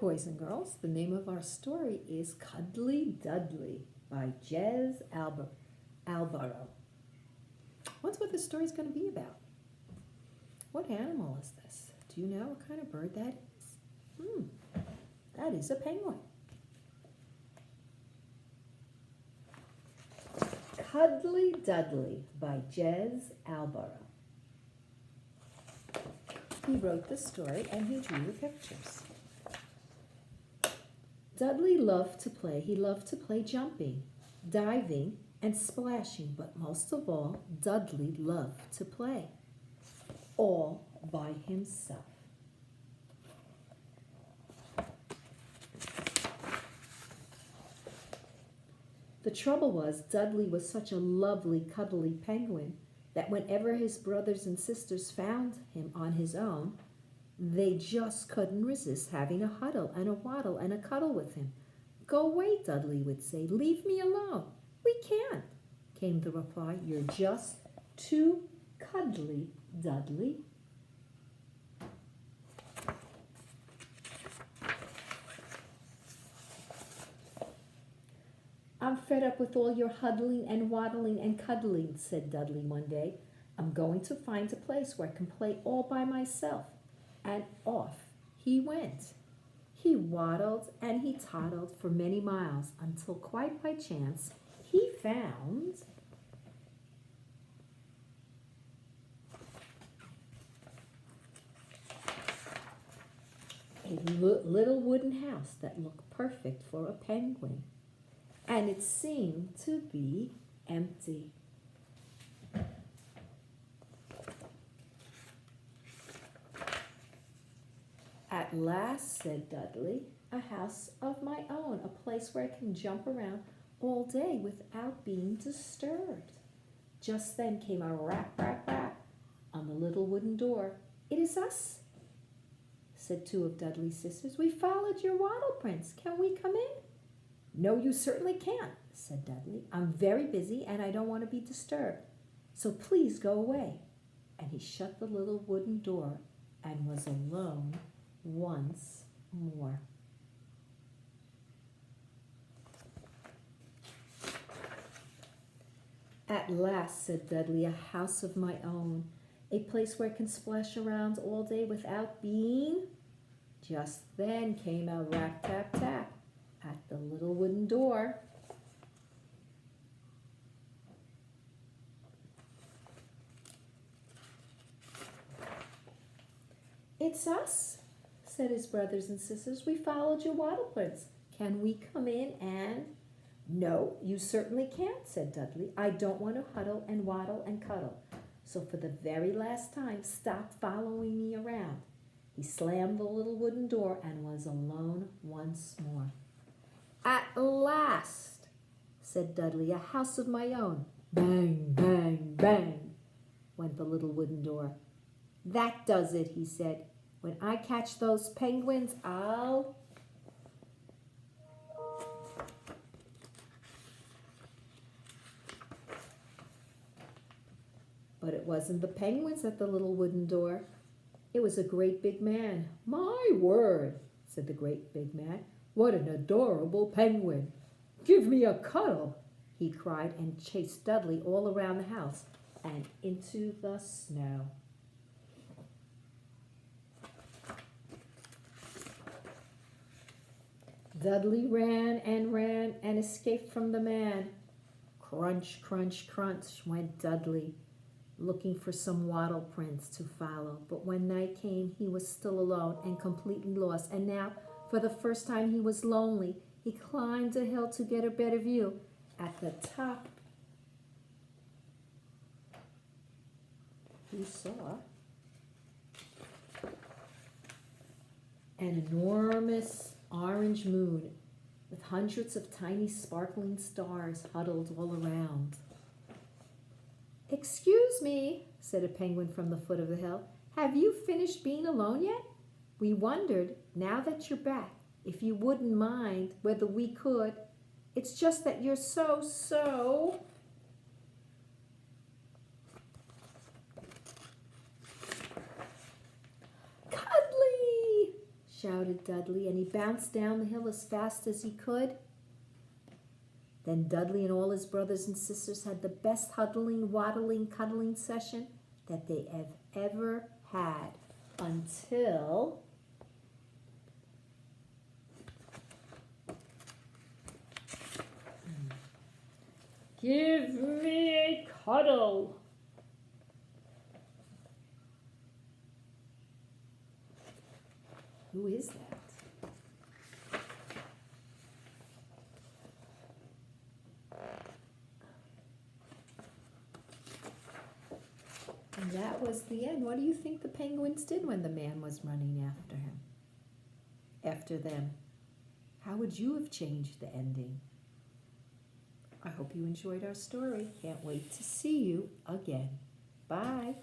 boys and girls. The name of our story is Cuddly Dudley by Jez Albaro. What's what the story's going to be about? What animal is this? Do you know what kind of bird that is? That is a penguin. Cuddly Dudley by Jez Albaro. He wrote the story and he drew the pictures. Dudley loved to play. He loved to play jumping, diving, and splashing, but most of all, Dudley loved to play, all by himself. The trouble was, Dudley was such a lovely, cuddly penguin that whenever his brothers and sisters found him on his own, they just couldn't resist having a huddle and a waddle and a cuddle with him. "Go away," Dudley would say. "Leave me alone." "We can't," came the reply. "You're just too cuddly, Dudley." "I'm fed up with all your huddling and waddling and cuddling," said Dudley one day. "I'm going to find a place where I can play all by myself." And off he went. He waddled and he toddled for many miles until quite by chance he found a little wooden house that looked perfect for a penguin. And it seemed to be empty. "At last," said Dudley, "a house of my own, a place where I can jump around all day without being disturbed." Just then came a rap, rap, rap on the little wooden door. "It is us," said two of Dudley's sisters. "We followed your waddle prints. Can we come in?" "No, you certainly can't," said Dudley. "I'm very busy and I don't want to be disturbed. So please go away." And he shut the little wooden door and was alone once more. "At last," said Dudley, "a house of my own, a place where I can splash around all day without being—" Just then came a rap, tap, tap at the little wooden door. "It's us," said his brothers and sisters. "We followed your waddle prints. Can we come in and—" "No, you certainly can't," said Dudley. "I don't want to huddle and waddle and cuddle. So for the very last time, stop following me around." He slammed the little wooden door and was alone once more. "At last," said Dudley, "a house of my own." Bang, bang, bang went the little wooden door. "That does it," he said. "When I catch those penguins, I'll—" But it wasn't the penguins at the little wooden door. It was a great big man. "My word," said the great big man. "What an adorable penguin. Give me a cuddle," he cried, and chased Dudley all around the house and into the snow. Dudley ran and escaped from the man. Crunch, crunch, crunch went Dudley, looking for some waddle prints to follow. But when night came, he was still alone and completely lost. And now, for the first time, he was lonely. He climbed a hill to get a better view. At the top, he saw an enormous orange moon with hundreds of tiny sparkling stars huddled all around. "Excuse me," said a penguin from the foot of the hill. "Have you finished being alone yet? We wondered, now that you're back, if you wouldn't mind whether we could. It's just that you're so... cuddly," shouted Dudley, and he bounced down the hill as fast as he could. Then Dudley and all his brothers and sisters had the best huddling, waddling, cuddling session that they have ever had until "Give me a cuddle." Who is that? And that was the end. What do you think the penguins did when the man was running after him? After them? How would you have changed the ending? I hope you enjoyed our story. Can't wait to see you again. Bye.